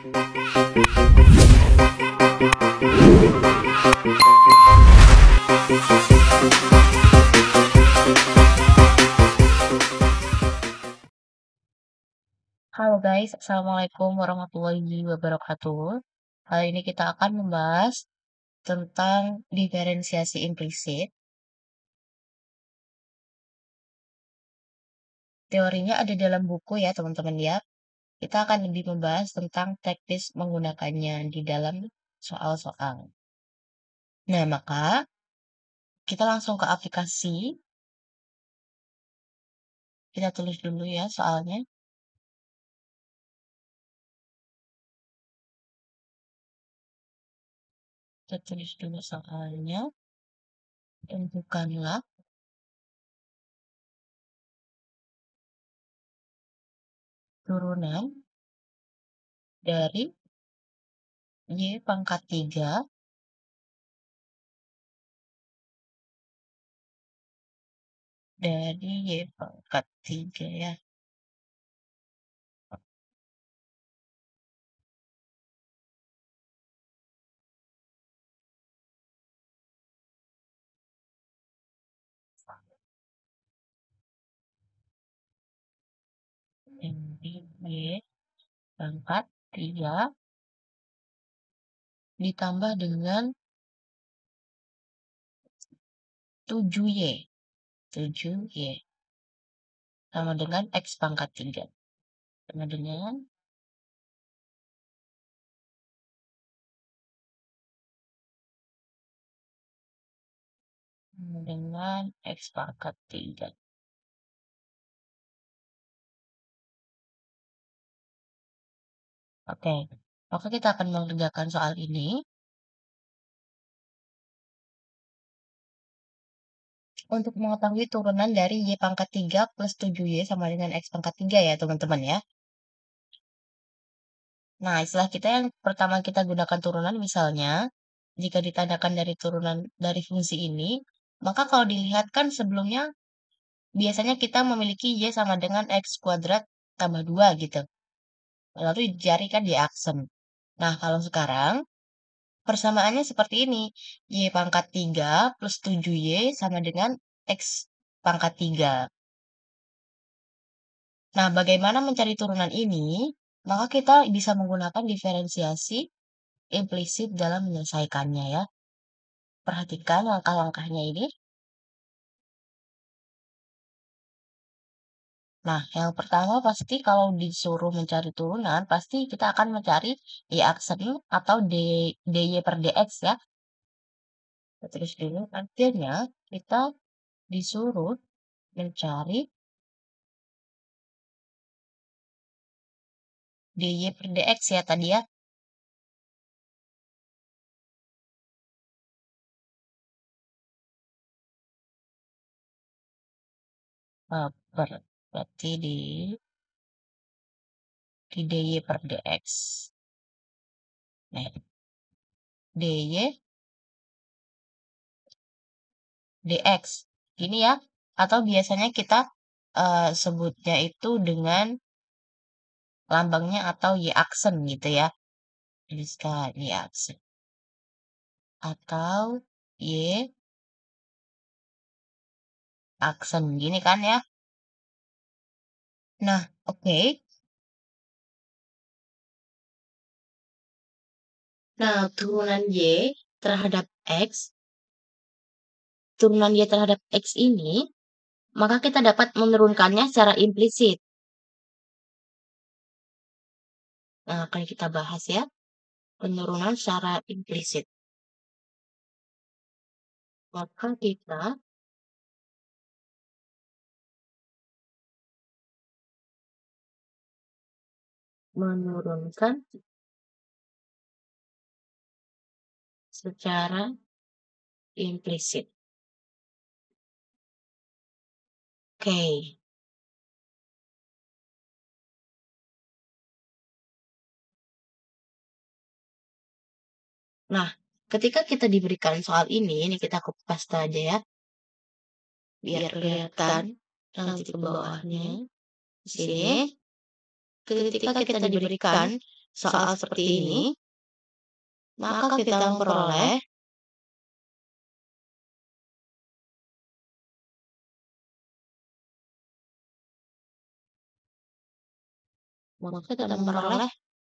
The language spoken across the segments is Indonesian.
Halo guys, Assalamualaikum warahmatullahi wabarakatuh. Kali ini kita akan membahas tentang diferensiasi implisit. Teorinya ada dalam buku ya teman-teman ya. Kita akan lebih membahas tentang teknis menggunakannya di dalam soal-soal. Nah, maka kita langsung ke aplikasi. Kita tulis dulu ya soalnya. Kita tulis dulu soalnya. Tentukanlah turunan dari Y pangkat 3 dari Y pangkat 3 ya. Jadi Y pangkat 3 ditambah dengan 7Y. 7Y sama dengan X pangkat 3. Sama dengan X pangkat 3. Oke, maka kita akan mengerjakan soal ini. Untuk mengetahui turunan dari Y pangkat 3 plus 7Y sama dengan X pangkat 3 ya teman-teman ya. Nah, istilah kita yang pertama kita gunakan turunan misalnya, jika ditandakan dari turunan dari fungsi ini, maka kalau dilihat kan sebelumnya biasanya kita memiliki Y sama dengan X kuadrat tambah 2 gitu. Lalu dicarikan Y aksen. Nah, kalau sekarang persamaannya seperti ini. Y pangkat 3 plus 7Y sama dengan X pangkat 3. Nah, bagaimana mencari turunan ini? Maka kita bisa menggunakan diferensiasi implisit dalam menyelesaikannya ya. Perhatikan langkah-langkahnya ini. Nah, yang pertama pasti kalau disuruh mencari turunan, pasti kita akan mencari Y aksen atau DY per DX ya. Kita tulis dulu, artinya kita disuruh mencari DY per DX ya tadi ya. Berarti di DY per DX. Nah, DY DX. Gini ya. Atau biasanya kita sebutnya itu dengan lambangnya atau Y aksen gitu ya. Tuliskan Y aksen. Atau Y aksen. Gini kan ya. Nah, oke. Nah, turunan Y terhadap X, turunan Y terhadap X ini, maka kita dapat menurunkannya secara implisit. Nah, akan kita bahas ya, penurunan secara implisit. Maka kita menurunkan secara implisit. Oke. Nah, ketika kita diberikan soal ini kita copy paste aja ya. Biar kelihatan nanti ke bawahnya. Di sini, ketika kita diberikan soal seperti ini, maka kita memperoleh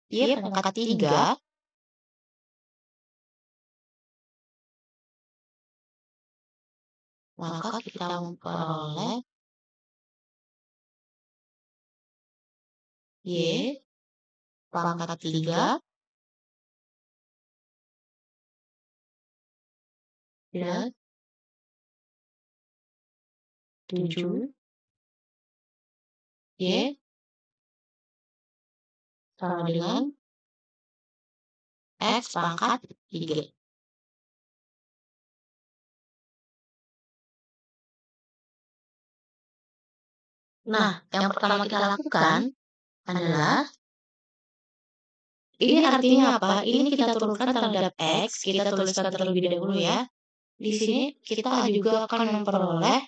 Y pangkat 3, maka kita memperoleh Y pangkat 3 dan 7 Y sama dengan X pangkat 3. Nah, yang pertama kita lakukan adalah, ini artinya apa? Ini kita turunkan terhadap X, kita tuliskan terlebih dahulu ya. Di sini kita juga akan memperoleh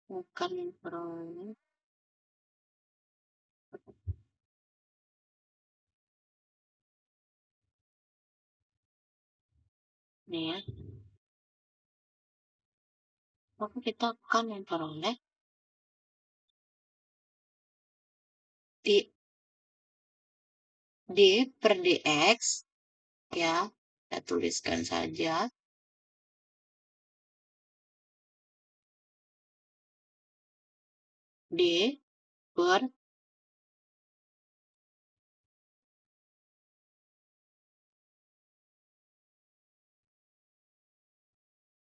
bukan memperoleh nih ya. Maka kita akan memperoleh D per dx ya. Kita tuliskan saja D per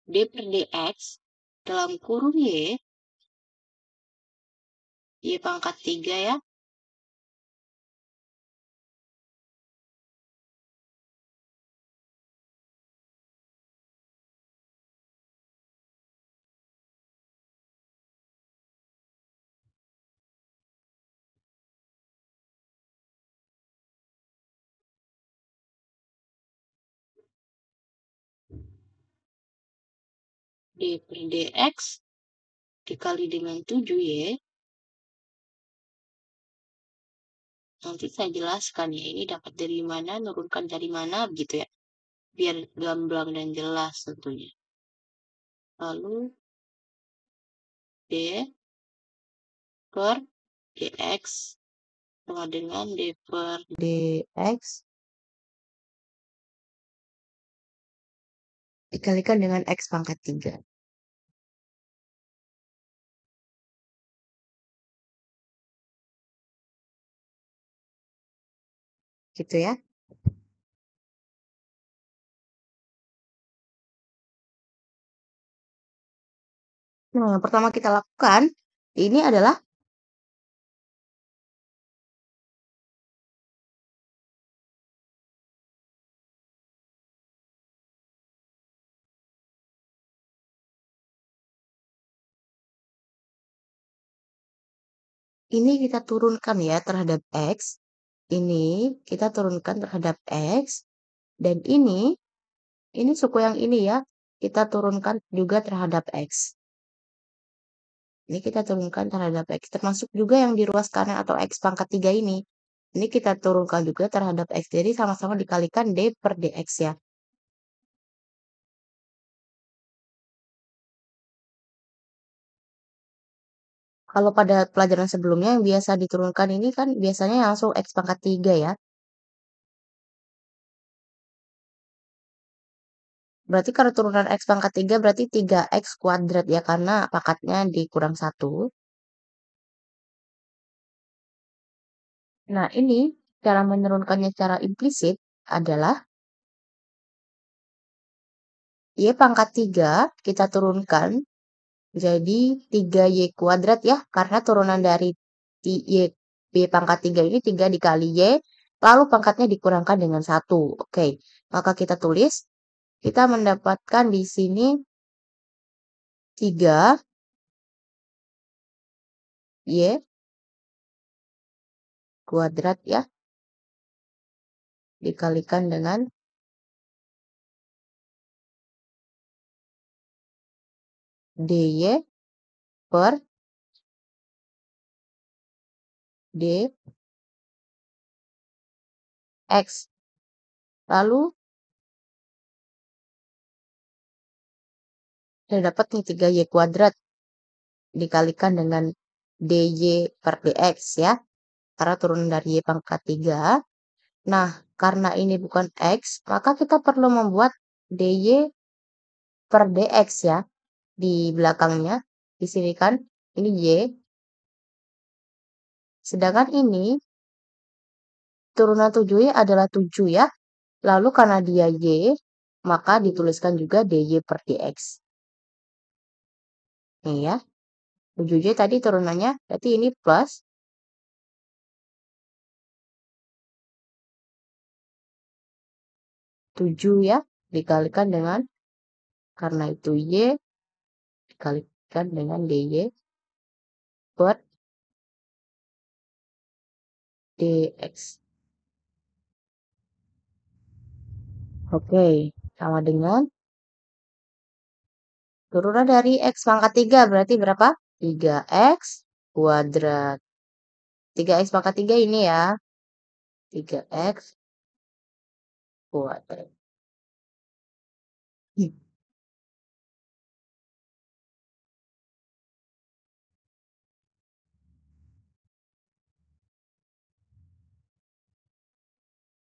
dx dalam kurung Y pangkat 3 ya. D per dx dikali dengan 7Y. Nanti saya jelaskan ya, ini dapat dari mana, nurunkan dari mana, begitu ya. Biar gamblang dan jelas tentunya. Lalu D per dx sama dengan D per dx dikalikan dengan X pangkat 3. Gitu ya. Nah, yang pertama kita lakukan ini adalah ini kita turunkan ya terhadap X. Ini kita turunkan terhadap X. Dan ini suku yang ini ya, kita turunkan juga terhadap X. Ini kita turunkan terhadap X. Termasuk juga yang di ruas kanan atau X pangkat 3 ini. Ini kita turunkan juga terhadap X. Jadi sama-sama dikalikan D per dx ya. Kalau pada pelajaran sebelumnya yang biasa diturunkan ini kan biasanya langsung X pangkat 3 ya. Berarti kalau turunan X pangkat 3 berarti 3X kuadrat ya, karena pangkatnya dikurang 1. Nah, ini cara menurunkannya secara implisit adalah Y pangkat 3 kita turunkan jadi 3Y kuadrat ya, karena turunan dari Y pangkat 3 ini 3 dikali Y, lalu pangkatnya dikurangkan dengan 1. Oke, maka kita tulis, kita mendapatkan di sini 3Y kuadrat ya, dikalikan dengan DY per dx. Lalu kita dapat nih 3y kuadrat dikalikan dengan dy per dx ya. Karena turunan dari y pangkat 3. Nah, karena ini bukan x, maka kita perlu membuat dy per dx ya. Di belakangnya, di sini kan, ini y. Sedangkan ini, turunan 7y adalah 7 ya. Lalu karena dia y, maka dituliskan juga dy per dx. Nih ya. 7y tadi turunannya, berarti ini plus 7 ya, dikalikan dengan, karena itu y, dikalikan dengan dy per dx. Oke, sama dengan turunan dari x pangkat 3 berarti berapa? 3x kuadrat. 3x pangkat 3 ini ya. 3x kuadrat.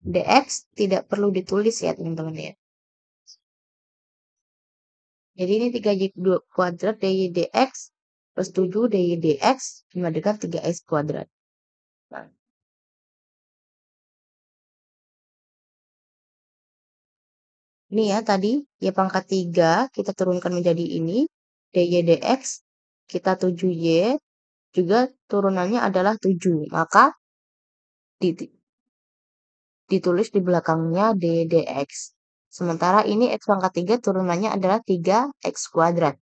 dx tidak perlu ditulis ya teman-teman ya. Jadi ini 3y kuadrat dy dx plus 7 dy dx sama dengan 3x kuadrat. Nah, ini ya tadi y pangkat 3 kita turunkan menjadi ini. Dy dx kita 7y juga turunannya adalah 7. Maka ditulis di belakangnya dx. Sementara ini x pangkat 3 turunannya adalah 3x kuadrat.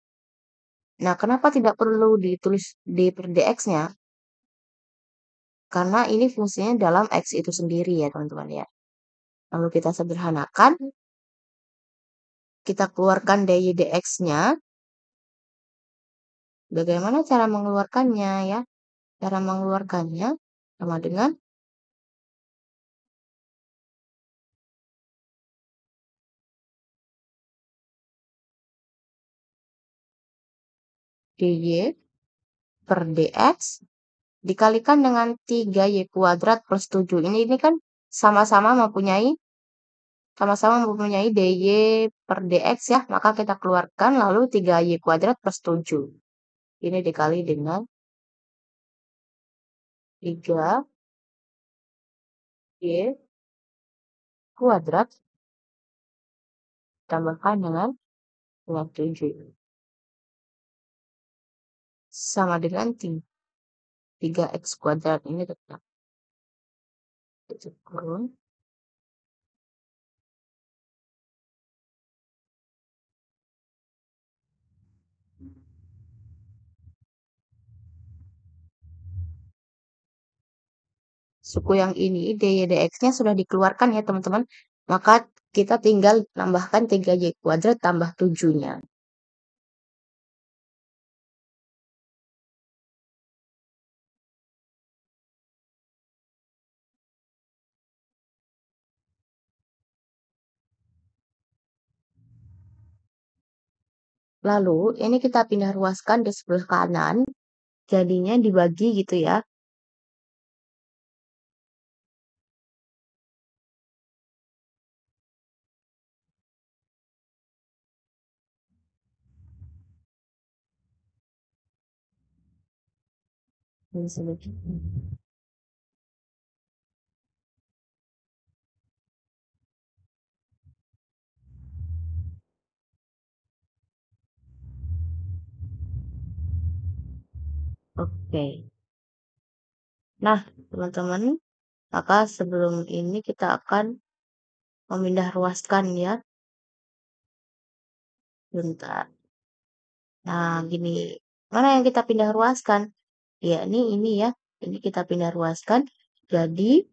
Nah, kenapa tidak perlu ditulis d per dx-nya? Karena ini fungsinya dalam x itu sendiri ya teman-teman ya. Lalu kita sederhanakan. Kita keluarkan dy dx-nya. Bagaimana cara mengeluarkannya ya? Cara mengeluarkannya sama dengan dy per dx dikalikan dengan 3y kuadrat plus 7. Ini kan sama-sama mempunyai dy per dx ya. Maka kita keluarkan lalu 3y kuadrat plus 7. Ini dikali dengan 3y kuadrat tambahkan dengan 7. Sama dengan 3x kuadrat. Ini tetap kurun. Suku yang ini, dy dx-nya sudah dikeluarkan ya teman-teman. Maka kita tinggal tambahkan 3y kuadrat tambah 7-nya. Lalu ini kita pindah ruaskan di sebelah kanan. Jadinya dibagi gitu ya. Oke. Nah, teman-teman, maka sebelum ini kita akan memindah ruaskan ya. Bentar. Nah, gini. Mana yang kita pindah ruaskan? Ya, ini ya. Ini kita pindah ruaskan. Jadi,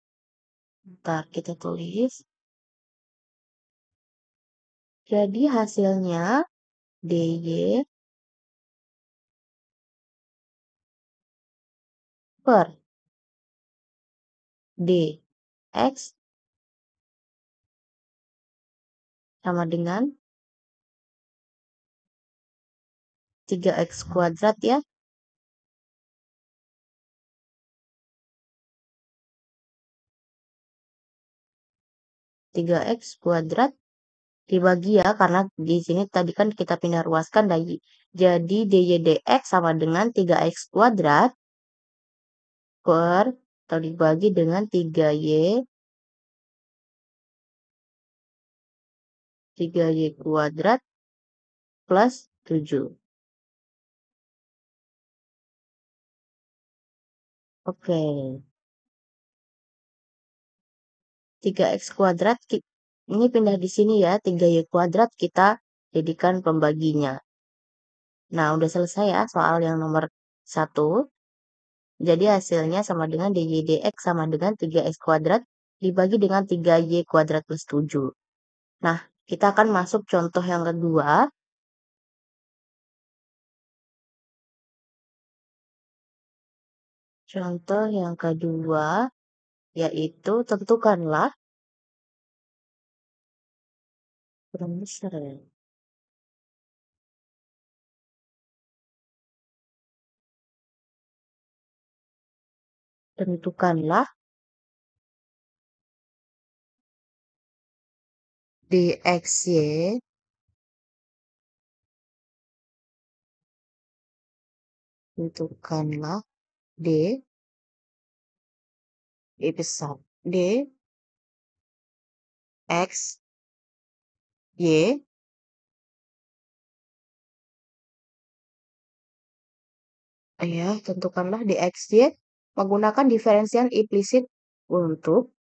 bentar kita tulis. Jadi hasilnya dy per dx sama dengan 3x kuadrat ya. 3x kuadrat dibagi ya, karena di sini tadi kan kita pindah ruaskan jadi dy dx sama dengan 3x kuadrat atau dibagi dengan 3y kuadrat plus 7. Oke. 3x kuadrat ini pindah di sini ya, 3y kuadrat kita jadikan pembaginya. Nah, udah selesai ya soal yang nomor 1. Jadi hasilnya sama dengan dy dx sama dengan 3x kuadrat dibagi dengan 3y kuadrat plus 7. Nah, kita akan masuk contoh yang kedua. Contoh yang kedua yaitu tentukanlah kurang besar ya. Tentukanlah dxy tentukanlah d besar d x y ya, tentukanlah dxy menggunakan diferensial implisit untuk